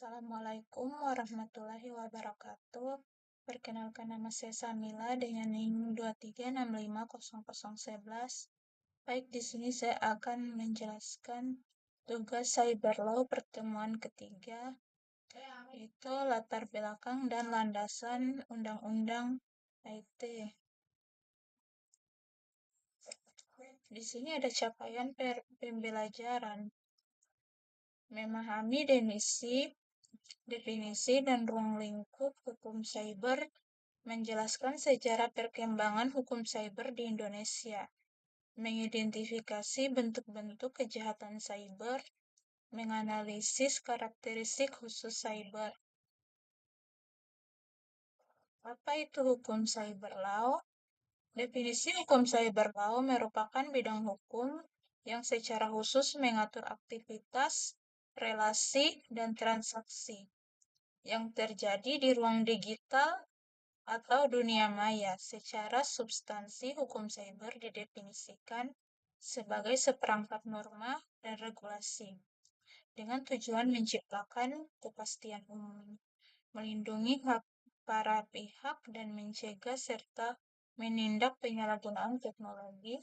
Assalamualaikum warahmatullahi wabarakatuh. Perkenalkan, nama saya Samila dengan NIM 23650011. Baik, di sini saya akan menjelaskan tugas Cyber Law pertemuan ketiga, yaitu latar belakang dan landasan Undang-Undang IT. Di sini ada capaian pembelajaran. Memahami definisi dan ruang lingkup hukum cyber, menjelaskan sejarah perkembangan hukum cyber di Indonesia, mengidentifikasi bentuk-bentuk kejahatan cyber, menganalisis karakteristik khusus cyber. Apa itu hukum cyber law? Definisi hukum cyber law merupakan bidang hukum yang secara khusus mengatur aktivitas, relasi, dan transaksi yang terjadi di ruang digital atau dunia maya. Secara substansi, hukum cyber didefinisikan sebagai seperangkat norma dan regulasi dengan tujuan menciptakan kepastian umum, melindungi hak para pihak, dan mencegah serta menindak penyalahgunaan teknologi.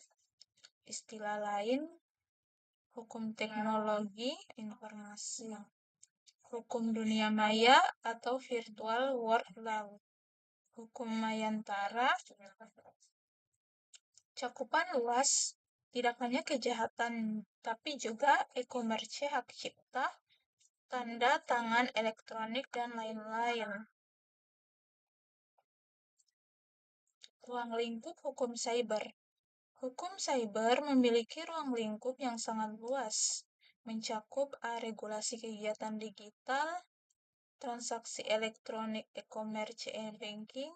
Istilah lain, hukum teknologi informasi, hukum dunia maya atau virtual world law, hukum mayantara, cakupan luas, tidak hanya kejahatan, tapi juga e-commerce, hak cipta, tanda tangan elektronik, dan lain-lain. Ruang lingkup hukum cyber. Hukum cyber memiliki ruang lingkup yang sangat luas, mencakup regulasi kegiatan digital, transaksi elektronik, e-commerce, e-banking,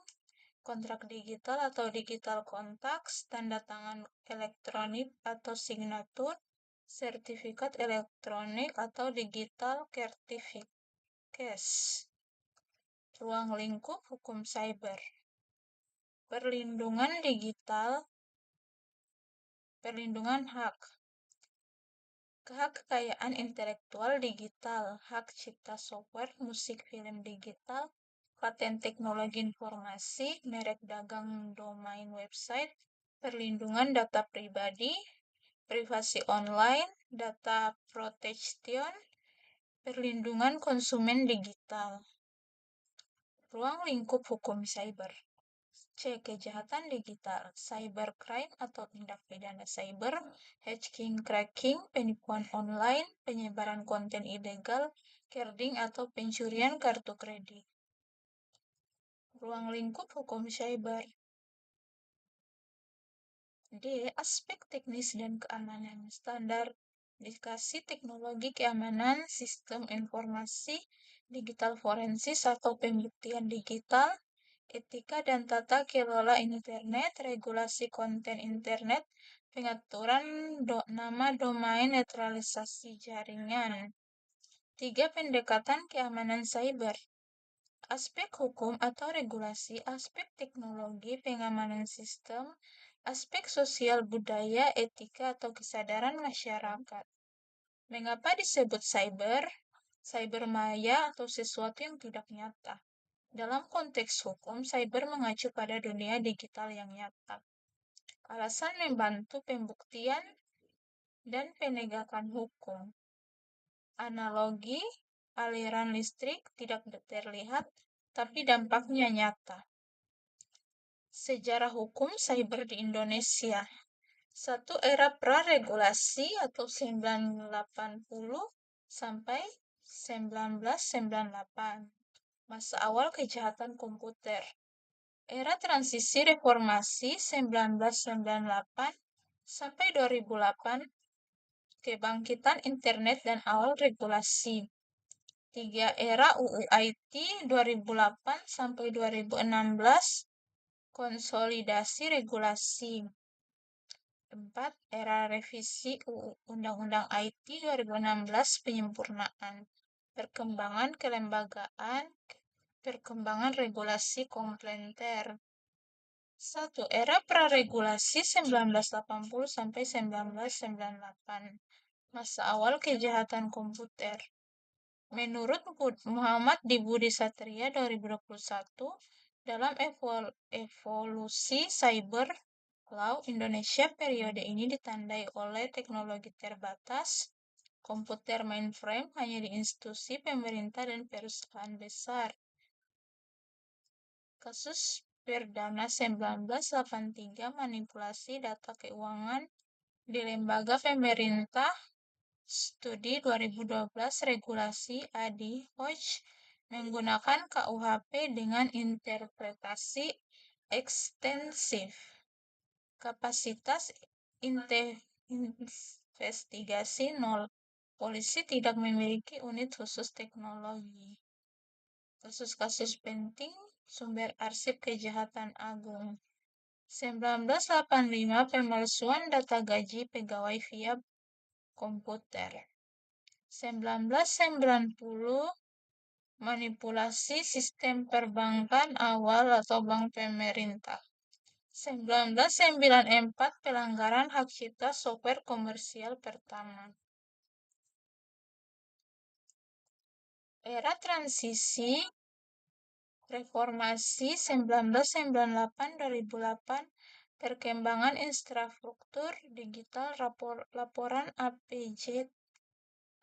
kontrak digital atau digital kontaks, tanda tangan elektronik atau signatur, sertifikat elektronik atau digital certificates. Ruang lingkup hukum cyber. Perlindungan digital, perlindungan hak, hak kekayaan intelektual digital, hak cipta software, musik, film digital, paten teknologi informasi, merek dagang, domain website, perlindungan data pribadi, privasi online, data protection, perlindungan konsumen digital. Ruang lingkup hukum cyber. C. Kejahatan digital, cybercrime atau tindak pidana cyber, hacking, cracking, penipuan online, penyebaran konten ilegal, carding atau pencurian kartu kredit. Ruang lingkup hukum cyber. D. Aspek teknis dan keamanan, standar dikasih teknologi keamanan, sistem informasi, digital forensis atau pembuktian digital, etika dan tata kelola internet, regulasi konten internet, pengaturan nama domain, netralisasi jaringan. 3. Pendekatan keamanan cyber. Aspek hukum atau regulasi, aspek teknologi, pengamanan sistem, aspek sosial budaya, etika atau kesadaran masyarakat. Mengapa disebut cyber? Cyber maya atau sesuatu yang tidak nyata. Dalam konteks hukum, cyber mengacu pada dunia digital yang nyata. Alasan membantu pembuktian dan penegakan hukum. Analogi, aliran listrik tidak terlihat, tapi dampaknya nyata. Sejarah hukum cyber di Indonesia. 1. Era praregulasi atau 1980 sampai 1998. Masa awal kejahatan komputer. Era transisi reformasi 1998 sampai 2008. Kebangkitan internet dan awal regulasi. 3. Era UU IT 2008 sampai 2016. Konsolidasi regulasi. 4. Era revisi UU Undang-Undang IT 2016, penyempurnaan. Perkembangan kelembagaan, perkembangan regulasi komplementer. 1. Era praregulasi 1980 sampai 1998. Masa awal kejahatan komputer. Menurut Muhammad di Budi Satria 2021, dalam evolusi cyber law Indonesia periode ini ditandai oleh teknologi terbatas, komputer mainframe hanya di institusi pemerintah dan perusahaan besar. Kasus Perdana 1983 manipulasi data keuangan di lembaga pemerintah. Studi 2012 regulasi ADI Hodge menggunakan KUHP dengan interpretasi ekstensif. Kapasitas investigasi nol. Polisi tidak memiliki unit khusus teknologi. Kasus-kasus penting, sumber arsip Kejahatan Agung. 1985 pemalsuan data gaji pegawai via komputer. 1990 manipulasi sistem perbankan awal atau bank pemerintah. 1994 pelanggaran hak cipta software komersial pertama. Era transisi reformasi 1998-2008 perkembangan infrastruktur digital laporan APJ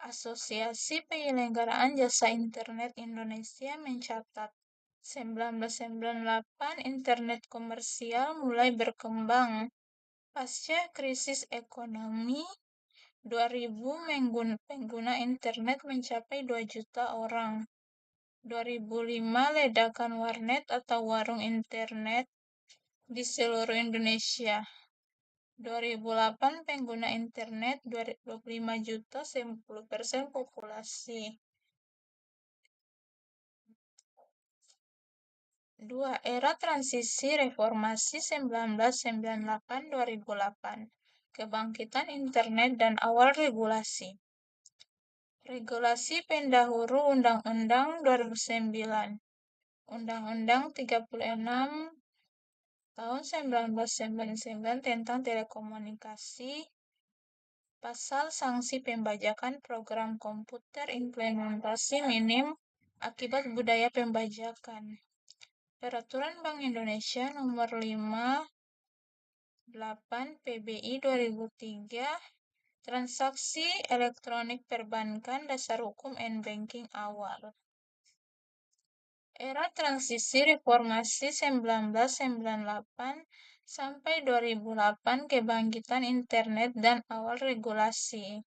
Asosiasi Penyelenggaraan Jasa Internet Indonesia mencatat 1998 internet komersial mulai berkembang. Pasca krisis ekonomi 2000 pengguna internet mencapai 2 juta orang. 2005 ledakan warnet atau warung internet di seluruh Indonesia. 2008 pengguna internet 25 juta, 10% populasi. 2. Era transisi reformasi 1998-2008. Kebangkitan internet dan awal regulasi. Regulasi pendahulu Undang-Undang 2009. Undang-Undang 36 tahun 1999 tentang telekomunikasi. Pasal sanksi pembajakan program komputer implementasi minim akibat budaya pembajakan. Peraturan Bank Indonesia Nomor 58 PBI 2003 Transaksi elektronik perbankan dasar hukum banking awal. Era transisi reformasi 1998 sampai 2008 kebangkitan internet dan awal regulasi.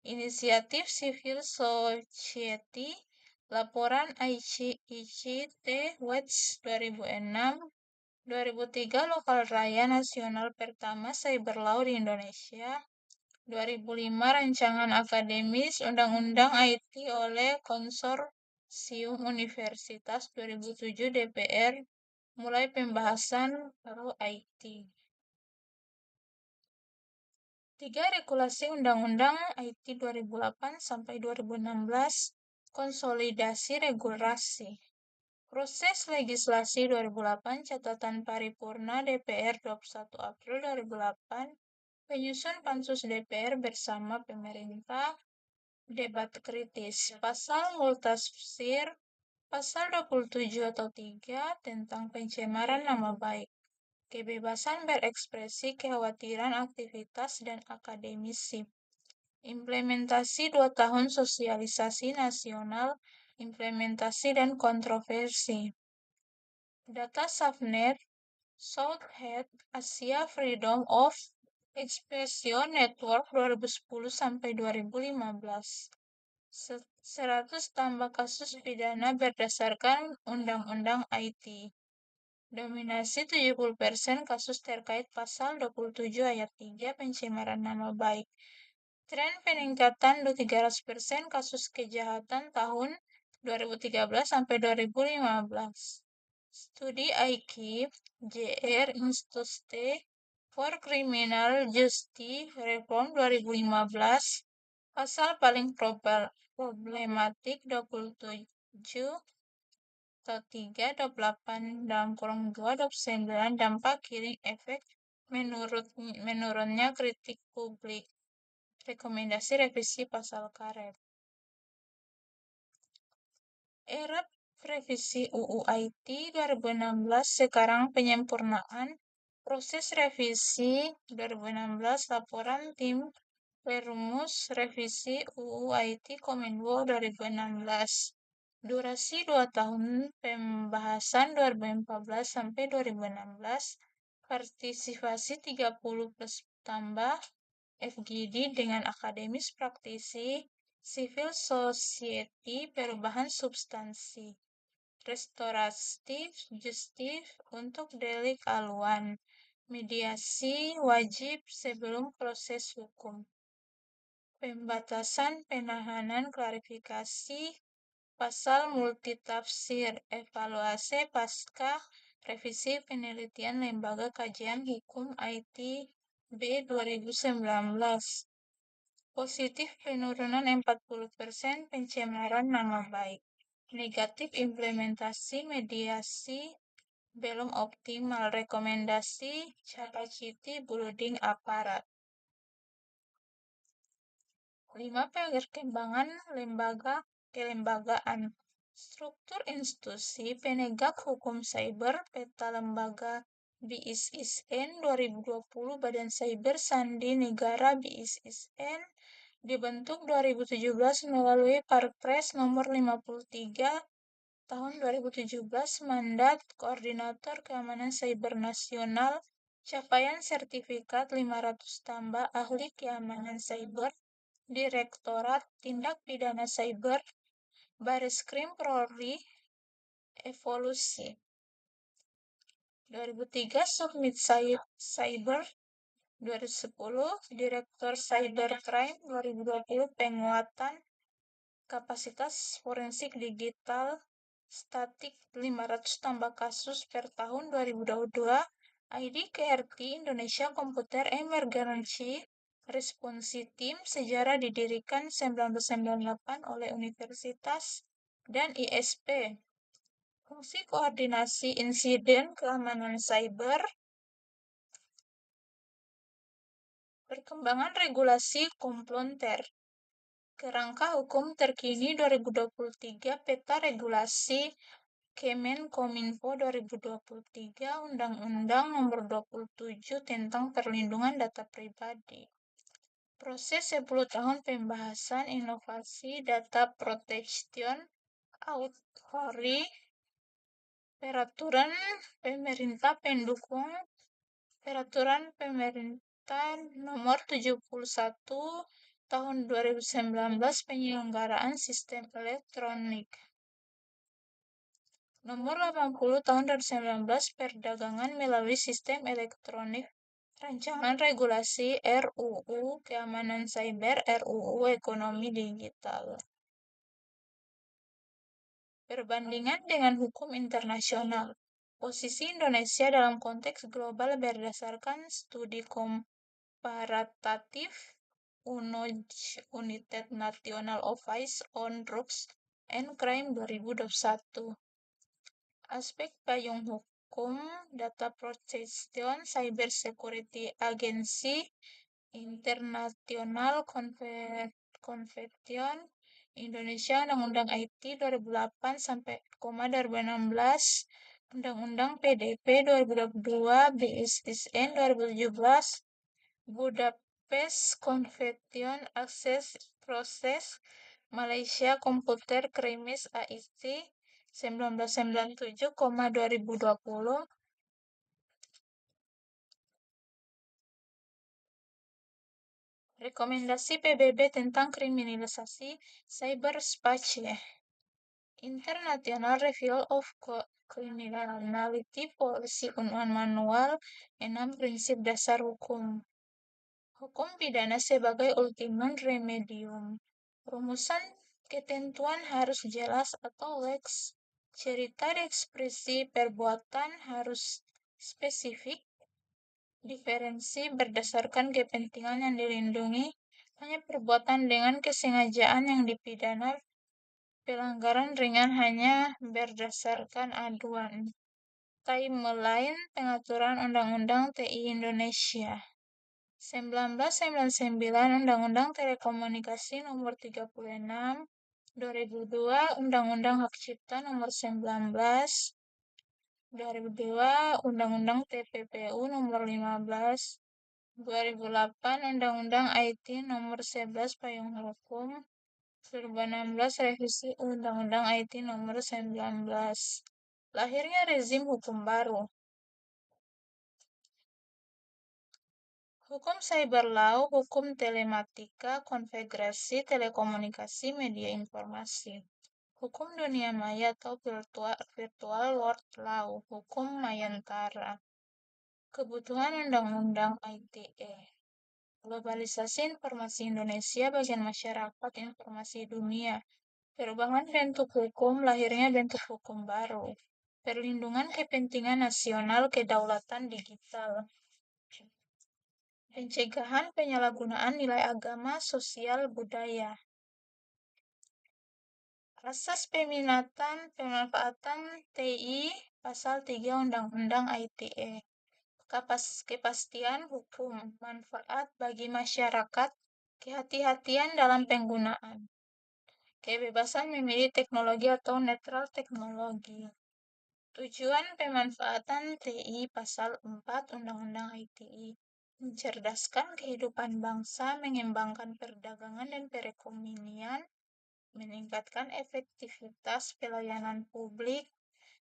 Inisiatif Civil Society, laporan ICT Watch 2006, 2003 Lokal Raya Nasional pertama Cyber Law di Indonesia, 2005 Rancangan Akademis Undang-Undang IT oleh Konsorsium Universitas, 2007 DPR mulai pembahasan RUU IT. 3. Regulasi Undang-Undang IT 2008 sampai 2016. Konsolidasi regulasi. Proses legislasi 2008 catatan paripurna DPR 21 April 2008. Penyusun Pansus DPR bersama pemerintah. Debat kritis. Pasal multafsir. Pasal 27 atau 3 tentang pencemaran nama baik. Kebebasan berekspresi, kekhawatiran aktivitas dan akademisi. Implementasi 2 tahun sosialisasi nasional, implementasi dan kontroversi. Data Safenet, Southead Asia Freedom of Expression Network 2010 sampai 2015. 100 tambah kasus pidana berdasarkan Undang-Undang IT. Dominasi 70% kasus terkait pasal 27 ayat 3 pencemaran nama baik. Tren peningkatan 300% kasus kejahatan tahun 2013 sampai 2015. Studi IKIP JR Institute for Criminal Justice Reform 2015. Pasal paling problematik 27 atau 3, 28 dalam kurung 2, 29 dampak killing efek menurunnya kritik publik. Rekomendasi revisi pasal karet. Era revisi UU IT 2016, sekarang penyempurnaan. Proses revisi 2016, laporan tim perumus revisi UU IT Kominfo 2016. Durasi 2 tahun, pembahasan 2014 sampai 2016. Partisipasi 30 plus tambah FGD dengan akademis praktisi, civil society, perubahan substansi, restoratif justif untuk delik aduan, mediasi wajib sebelum proses hukum, pembatasan penahanan, klarifikasi pasal multitafsir, evaluasi pasca revisi penelitian Lembaga Kajian Hukum IT B 2019. Positif penurunan 40% pencemaran nama baik. Negatif implementasi mediasi belum optimal. Rekomendasi capacity building aparat. 5. Perkembangan lembaga kelembagaan. Struktur institusi penegak hukum cyber, peta lembaga BISISN 2020, Badan Cyber Sandi Negara BISISN dibentuk 2017 melalui Perpres nomor 53 tahun 2017, mandat Koordinator Keamanan Cyber Nasional, capaian sertifikat 500 tambah ahli keamanan cyber, Direktorat Tindak Pidana Cyber, Bareskrim Polri, evolusi. 2003 Submit Cyber, 2010 Direktur Cybercrime, 2020 penguatan kapasitas forensik digital statik 500 tambah kasus per tahun 2022. ID KRT Indonesia Computer Emergency Response Team sejarah didirikan 1998 oleh Universitas dan ISP. Fungsi koordinasi insiden keamanan cyber. Perkembangan regulasi komplementer. Kerangka hukum terkini 2023, peta regulasi Kemenkominfo 2023, Undang-Undang Nomor 27 tentang Perlindungan Data Pribadi. Proses 10 tahun pembahasan inovasi data protection Authority, peraturan pemerintah pendukung, peraturan pemerintah nomor 71 tahun 2019 penyelenggaraan sistem elektronik. Nomor 80 tahun 2019 perdagangan melalui sistem elektronik. Rancangan regulasi RUU Keamanan Cyber, RUU Ekonomi Digital. Perbandingan dengan hukum internasional. Posisi Indonesia dalam konteks global berdasarkan studi komparatatif United National Office on Drugs and Crime 2021. Aspek payung hukum, data protection, cyber security agency, international convention, Indonesia, Undang-Undang IT 2008 sampai 2016, Undang-Undang PDP 2022, BISN 2017, Budapest Convention Access Process, Malaysia Computer Crimes AIT 1997, 2020. Rekomendasi PBB tentang kriminalisasi cyberspace. International Review of Criminality Policy Unwaan Manual 6 Prinsip Dasar Hukum. Hukum pidana sebagai ultimum remedium. Rumusan ketentuan harus jelas atau lex. Cerita ekspresi perbuatan harus spesifik. Diferensi berdasarkan kepentingan yang dilindungi. Hanya perbuatan dengan kesengajaan yang dipidana. Pelanggaran ringan hanya berdasarkan aduan. Timeline pengaturan Undang-Undang TI Indonesia. 1999 Undang-Undang Telekomunikasi Nomor 36 2002 Undang-Undang Hak Cipta Nomor 19, 2002 Undang-Undang TPPU Nomor 15, 2008 Undang-Undang IT Nomor 11 Payung Hukum, 2016 Revisi Undang-Undang IT Nomor 19. Lahirnya rezim hukum baru. Hukum cyber law, hukum telematika, konfigurasi, telekomunikasi, media informasi. Hukum dunia maya atau virtual world law, hukum mayantara. Kebutuhan Undang-Undang ITE. Globalisasi informasi Indonesia bagian masyarakat informasi dunia. Perubahan bentuk hukum, lahirnya bentuk hukum baru. Perlindungan kepentingan nasional kedaulatan digital. Pencegahan penyalahgunaan nilai agama, sosial, budaya. Asas pemanfaatan TI Pasal 3 Undang-Undang ITE. Kepastian hukum, manfaat bagi masyarakat, kehati-hatian dalam penggunaan. Kebebasan memilih teknologi atau netral teknologi. Tujuan pemanfaatan TI Pasal 4 Undang-Undang ITE. Mencerdaskan kehidupan bangsa, mengembangkan perdagangan dan perekonomian, meningkatkan efektivitas pelayanan publik,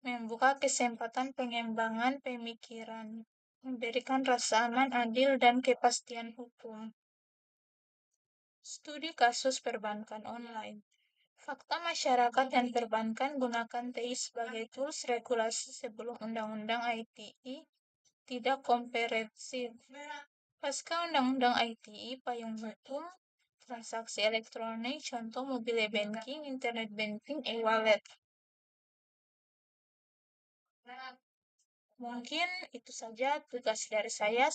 membuka kesempatan pengembangan pemikiran, memberikan rasa aman, adil, dan kepastian hukum. Studi kasus perbankan online. Fakta masyarakat dan perbankan gunakan TI sebagai tools regulasi sebelum Undang-Undang ITE tidak komprehensif. Pasca Undang-Undang ITE, payung hukum, transaksi elektronik, contoh mobile banking, internet banking, e-wallet. Mungkin itu saja tugas dari saya.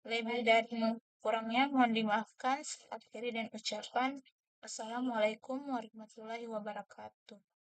Lebih dari kurangnya mohon dimaafkan. Akhiri dan ucapan Assalamualaikum warahmatullahi wabarakatuh.